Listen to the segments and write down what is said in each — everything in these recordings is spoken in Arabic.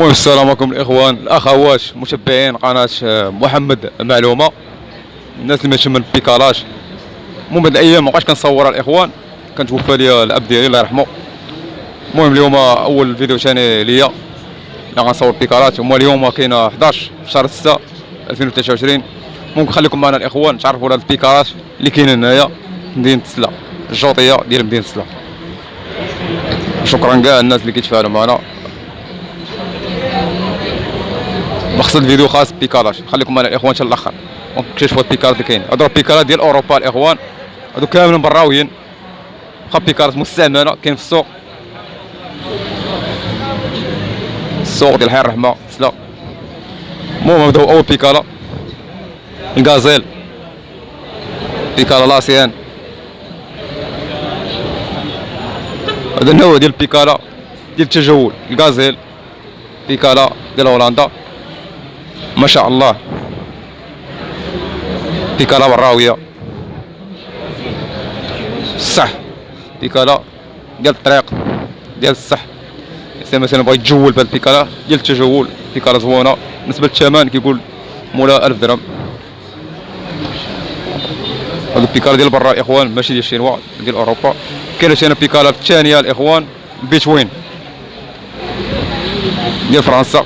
المهم السلام عليكم الاخوان الاخوات متابعين قناه محمد معلومه. الناس اللي ما تشم من البيكالاج. المهم هاد الايام مابقاش كنصور الاخوان، كان توفى لي الاب ديالي الله يرحمه. المهم اليوم اول فيديو ثاني ليا اللي غنصور بيكالات. هما اليوم كاين 11 في شهر 6 2023. ممكن خليكم معنا الاخوان تعرفوا على البيكالات اللي كاين هنايا في مدينه تسلا، الجوطيه ديال مدينه تسلا. شكرا كاع الناس اللي كيتفاعلوا معنا. مقصد الفيديو خاص بيكالاج، خليكم معنا الاخوان حتى الاخر ونكتشفوا البيكالات اللي كاين. هادو البيكالات ديال اوروبا الاخوان، هادو كاملين براويين، واخا بيكالات مستعمله كاين في السوق ديال حي الرحمه تسلا. المهم نبداو اول بيكالا الغازيل، بيكالا لاسيان. هذا النوع ديال البيكالا ديال التجول الغازيل، بيكالا ديال هولندا ما شاء الله، بيكالا براويه صح، بيكالا ديال الطريق ديال الصح. الانسان مثلا بغا يتجول بهاد البيكالا ديال التجول، بيكالا زوينه. بالنسبه للثمن كيقول مولا 1000 درهم. هادو البيكالا ديال برا الاخوان ماشي ديال الشينوا، ديال اوروبا. كاينه ثاني بيكالا الثانيه الاخوان بيتوين ديال فرنسا،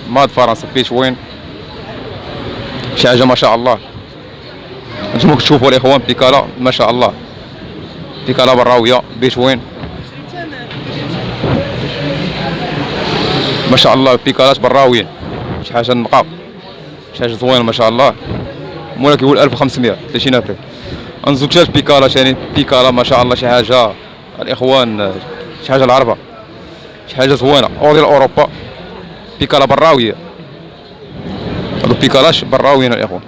ماد فرنسا بيتوين، شي حاجه ما شاء الله. نتوما كتشوفوا الاخوان بيكالا ما شاء الله، بيكالا براويه بيتوين ما شاء الله. بيكالات براويين، شي حاجه نقا، شي حاجه زوينه ما شاء الله. مولا كيقول 1500 30 افريل. انزو ثلاث بيكالا ثاني، بيكالا ما شاء الله شي حاجه الاخوان، شي حاجه العربه، شي حاجه زوينه او ديال اوروبا. بيكالا براويه، هادو بيكالاش براويين الاخوان.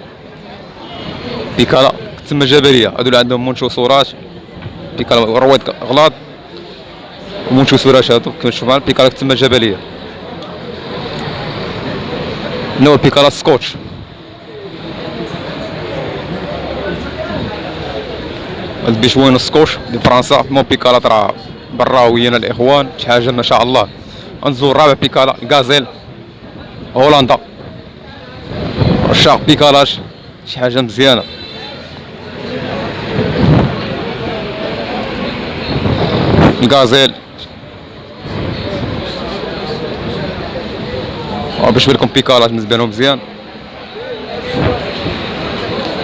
بيكالا تسمى جبليه، هادو اللي عندهم منشو صورات، بيكالا رويد غلاط ومنشو صورات. هادو كما تشوف معنا بيكالا تسمى جبليه. نوع بيكالا سكوتش، هاد بيشوين سكوتش ديال فرنسا. مو بيكالات راه براويين الاخوان، شي حاجه ما شاء الله. غنزور الرابع بيكالا غازيل هولندا، عشاق بيكالاش شي حاجه مزيانه. الغازيل باش لكم بيكالات بالنسبه لهم مزيان،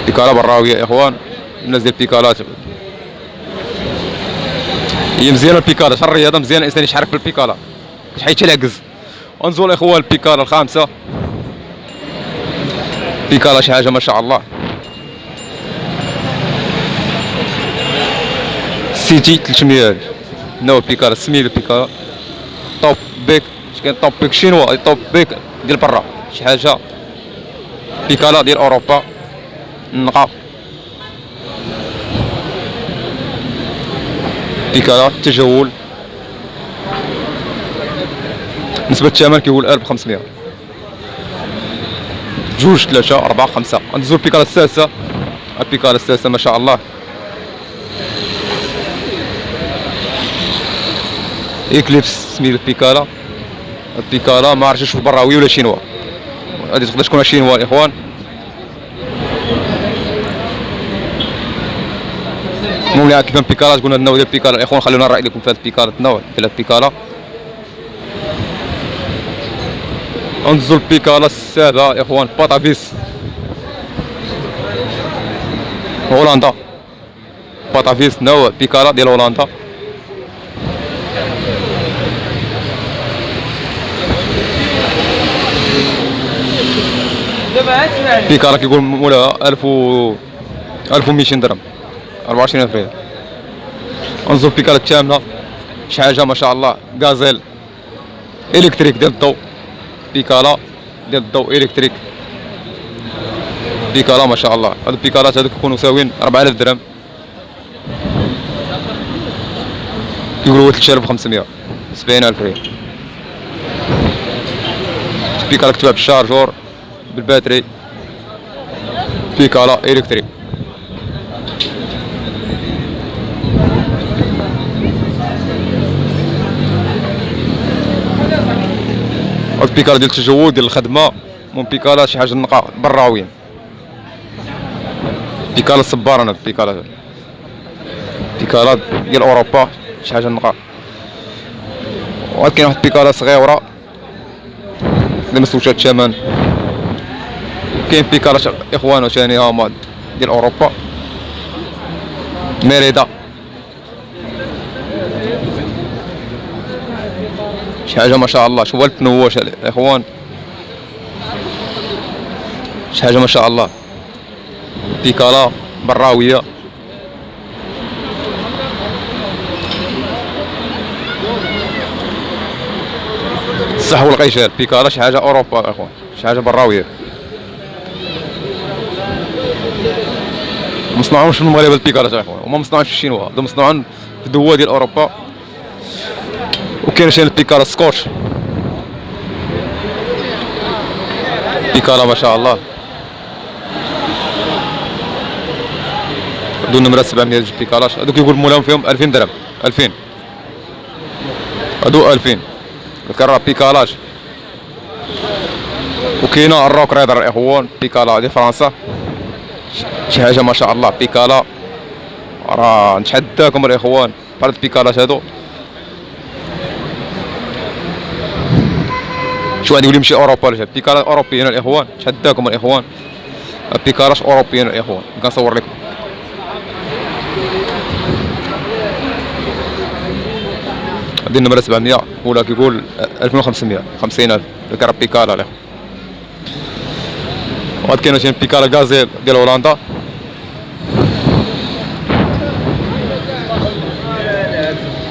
بيكالا براويه يا اخوان. الناس ديال البيكالات هي مزيانه، البيكالا شحال الرياضه مزيانه، الانسان يشحرك في البيكالا حيت العكز. ونزول الاخوان البيكالا الخامسه، بيكالا شي حاجه ما شاء الله. سيتي 300 نو بيكالا، سميتو بيكالا توب بيك. كاين توب بيك شينوا، توب بيك ديال برا، شي حاجه. بيكالا ديال اوروبا نقا، بيكالا تجول. بالنسبه للثمن كيقول 1500، جوج 3 4 5. غندوزو البيكالا السادسه، البيكالا السادسه ما شاء الله، اكليبس سميتو البيكالا. البيكالا ما عرفتش براوي ولا شينوا، هادي تقدر تكون شينوا الاخوان. المهم كيفاش بيكالا تقولنا النوع ديال البيكالا الاخوان، خلونا نراي لكم في هاد البيكالا، النوع ديال البيكالا. انزل البيكالا السابعه يا اخوان، باتافيس هولندا، باتافيس نوع بيكالا ديال هولندا. بيكالا كيقول مولاها 1200 درهم، 24 افريل. انزل البيكالا الثامنه، شي حاجه ما شاء الله، غازيل الكتريك ديال الضوء، بيكالا ديال الضوء الكتريك، بيكالا ما شاء الله. هاد البيكالات هادو كيكونوا ساويين 4000 درهم، كيقولوا 3500 70000 ريال. بيكالا كتباع بالشارجور بالباتري، بيكالا الكتريك. هاد بيكالا ديال التجول ديال الخدمه، المهم بيكالا شي حاجه نقا براويين، بيكالا صبار. انا بيكالا ديال اوروبا شي حاجه نقا. وعاد كاين واحد بيكالا صغيره اللي مسوتها الثمن. كاين بيكالا اخوانو ثاني هما ديال اوروبا، ميريدا شي حاجه ما شاء الله. شوفوا التنوع الاخوان، شي حاجه ما شاء الله. بيكالا براويه الصح والقيشال. بيكالا شي حاجه اوروبا اخوان، شي حاجه براويه. مصنوعهمش في المغرب البيكالا اخوان، هما مصنوعين في الشينوا، هادو مصنوعين في دول ديال اوروبا. وكاين شي البيكالا سكوتش، بيكالا ما شاء الله. هادو النمرة 700 ديال بيكالاش، هادو كيقول مولاهم فيهم 2000 درهم، 2000 هادو 2000. كان بيكالاش. وكاينه الروك ريدر اخوان، بيكالا ديال فرنسا شي حاجه ما شاء الله. بيكالا راه نتحداكم الاخوان بهاد البيكالاش هادو. شو واحد يقول لي مشي اوروبا ولا بيكالا اوروبيين الاخوان، نتحداكم الاخوان بيكالاش اوروبيين الاخوان. كنصور لكم هادي النمرة 700 ولا كيقول 2500، 50000 كرا بيكالا الاخوان. وعاد كاين شي بيكالا غازيل ديال هولندا،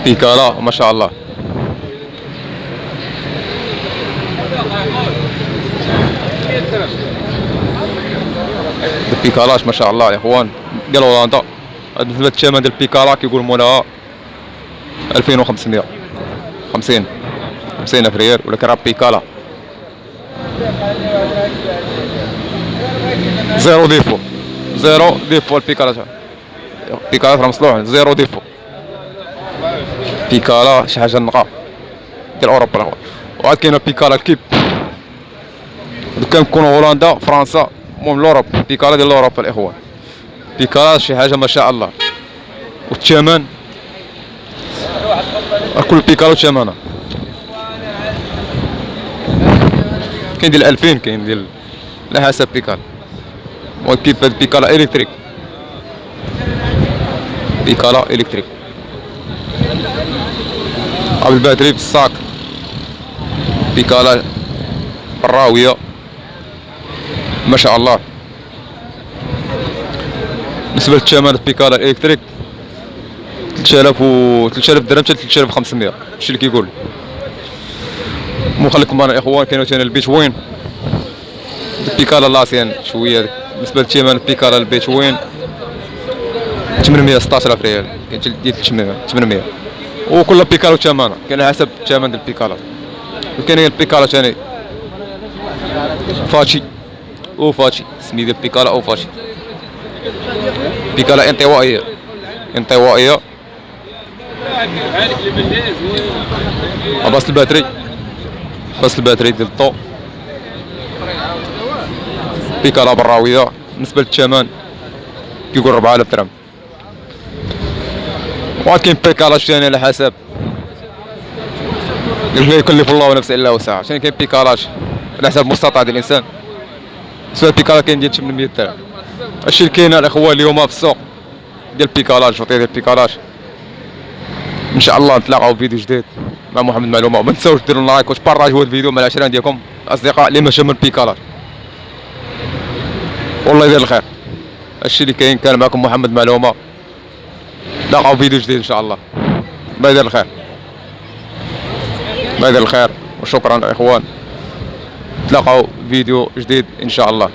بيكالا ما شاء الله. البيكالاش ما شاء الله يا اخوان ديال هولندا. بالنسبه للثمن ديال البيكالا كيقول مولاها 2500، 50 الف ريال ولا كرا بيكالا. زيرو ديفو، زيرو ديفو البيكالا. بيكالا راه مصلوح زيرو ديفو. بيكالا شي حاجه نقا ديال اوروبا الاخوان. وعاد كاينه بيكالا الكيب، كنكونو هولندا فرنسا المهم لوروب. بيكالا ديال اوروبا الاخوان، بيكالا شي حاجه ما شاء الله. والثمن كل بيكالا ثمنها كاين ديال 2000، كاين ديال على حسب بيكالا. وكيف بيكالا الكتريك، بيكالا الكتريك قبل الباتري بالصاك. بيكالا براويه ما شاء الله. بالنسبه للثمن بيكالا الكتريك 3000 درهم حتى 3500، هادشي اللي كيقول. نخليكم معنا الاخوان. كاينو ثاني البيتوين بيكالا لاسيان شويه. بالنسبه للثمن بيكالا البيتوين 800، 16000 ريال. كاين ديال 800 وكل بيكالا ثمنها كاين على حسب الثمن ديال البيكالا. وكاين البيكالا ثاني فاتشي او فاتشي، سمي ديال بيكالا او فاتشي. بيكالا انطوائيه، انطوائيه باص الباتري، باص الباتري ديال الضو. بيكالا براويه. بالنسبه للثمن كيقول 4000 درهم. وعاد كاين بيكالاش ثاني على حسب، لا يكلف الله نفسا الا وسعها. ثاني كاين بيكالاش على حسب المستطاع ديال الانسان. بالنسبه للبيكالا كاين ديال 800 درهم. هادشي اللي كاين الاخوان اليوم في السوق ديال بيكالاش، جوطي ديال بيكالاش. ان شاء الله نتلاقاو في فيديو جديد مع محمد معلومه. وما تنساوش ديروا لايك وتبارطاجيو هذا الفيديو مع العشرين ديالكم الاصدقاء اللي ماشي من بيكالاش. والله يدير الخير. هادشي اللي كاين. كان معكم محمد معلومه، نتلاقاو في فيديو جديد ان شاء الله. الله يدير الخير، الله يدير الخير وشكرا اخوان. نتلاقاو فيديو جديد ان شاء الله.